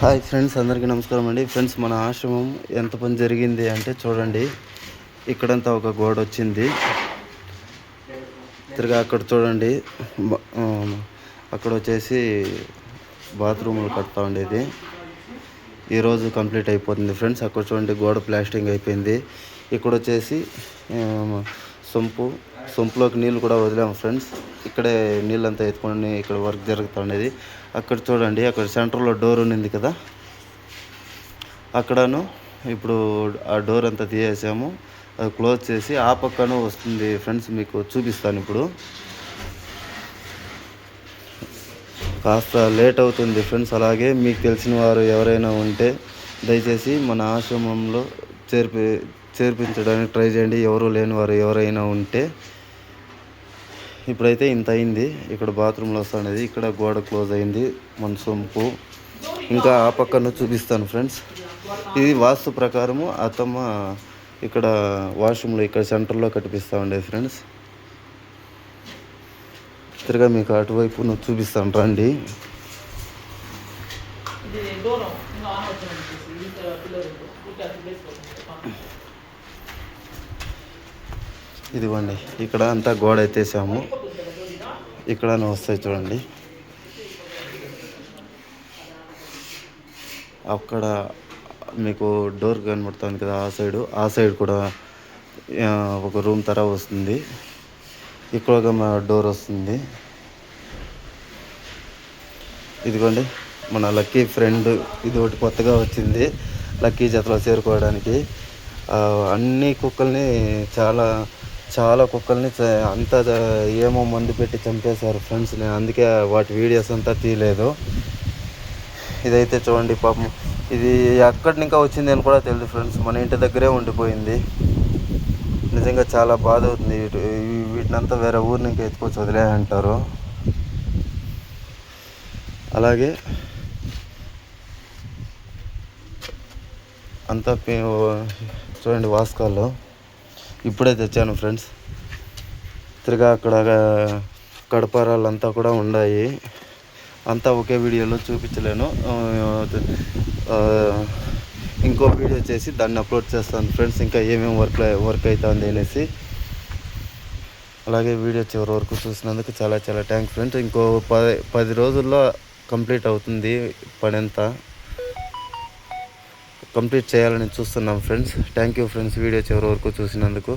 Hi friends, అందరికీ నమస్కారం అండి. ఫ్రెండ్స్, మన ఆశ్రమం ఎంత పని జరిగింది అంటే చూడండి. ఇక్కడంతా ఒక గోడ వచ్చింది. తిరిగా అక్కడ చూడండి, అక్కడ వచ్చేసి బాత్రూములు కడతా ఉండేది. ఈరోజు కంప్లీట్ అయిపోతుంది ఫ్రెండ్స్. అక్కడ చూడండి, గోడ ప్లాస్టింగ్ అయిపోయింది. ఇక్కడ వచ్చేసి సొంపులోకి నీళ్ళు కూడా వదిలాము ఫ్రెండ్స్. ఇక్కడే నీళ్ళంతా ఎత్తుకొని ఇక్కడ వర్క్ జరుగుతూ ఉండేది. అక్కడ చూడండి, అక్కడ సెంటర్లో డోర్ ఉన్నింది కదా, అక్కడను ఇప్పుడు ఆ డోర్ అంతా తీసేసాము. అది క్లోజ్ చేసి ఆ పక్కన వస్తుంది ఫ్రెండ్స్. మీకు చూపిస్తాను. ఇప్పుడు కాస్త లేట్ అవుతుంది ఫ్రెండ్స్. అలాగే మీకు తెలిసిన వారు ఎవరైనా ఉంటే దయచేసి మన ఆశ్రమంలో చేర్పించడానికి ట్రై చేయండి. ఎవరు లేని వారు ఎవరైనా ఉంటే. ఇప్పుడైతే ఇంత అయింది. ఇక్కడ బాత్రూంలో వస్తున్నది. ఇక్కడ గోడ క్లోజ్ అయింది. మన సొంపు ఇంకా ఆ పక్కన చూపిస్తాను ఫ్రెండ్స్. ఇది వాస్తు ప్రకారము అత్తమ్మ ఇక్కడ వాష్రూమ్లో ఇక్కడ సెంటర్లో కట్టిపిస్తూ ఉండేది ఫ్రెండ్స్. తిరిగా మీకు అటువైపు చూపిస్తాను రండి. ఇదిగోండి, ఇక్కడ అంతా గోడ ఎత్తేసాము. ఇక్కడ వస్తాయి చూడండి. అక్కడ మీకు డోర్ కనబడుతుంది కదా, ఆ సైడ్ కూడా ఒక రూమ్ తర వస్తుంది. ఇక్కడ ఒక డోర్ వస్తుంది. ఇదిగోండి, మన లక్కీ ఫ్రెండ్ ఇది ఒకటి కొత్తగా వచ్చింది లక్కీ జతలో చేరుకోవడానికి. అన్ని కుక్కల్ని చాలా కుక్కల్ని అంతా ఏమో మందు పెట్టి చంపేశారు ఫ్రెండ్స్. నేను అందుకే వాటి వీడియోస్ అంతా తీయలేదు. ఇదైతే చూడండి, పాపం ఇది ఎక్కడి ఇంకా వచ్చింది అని కూడా తెలియదు ఫ్రెండ్స్. మన ఇంటి దగ్గరే ఉండిపోయింది. నిజంగా చాలా బాధ అవుతుంది. వీటినంతా వేరే ఊరి నుంచి ఎత్తుకొచ్చి వదిలే అంటారు. అలాగే అంతా చూడండి, వాస్కాల్లో ఇప్పుడే తెచ్చాను ఫ్రెండ్స్. తిరిగా అక్కడ కడపారాలంతా కూడా ఉన్నాయి. అంతా ఒకే వీడియోలో చూపించలేను. ఇంకో వీడియో చేసి దాన్ని అప్లోడ్ చేస్తాను ఫ్రెండ్స్. ఇంకా ఏమేమి వర్క్ అవుతుంది అనేసి. అలాగే వీడియో చివరి వరకు చూసినందుకు చాలా థ్యాంక్స్ ఫ్రెండ్స్. ఇంకో 10 రోజుల్లో కంప్లీట్ అవుతుంది. పని అంతా కంప్లీట్ చేయాలని చూస్తున్నాం friends. Thank you friends, video చివరి వరకు చూసినందుకు.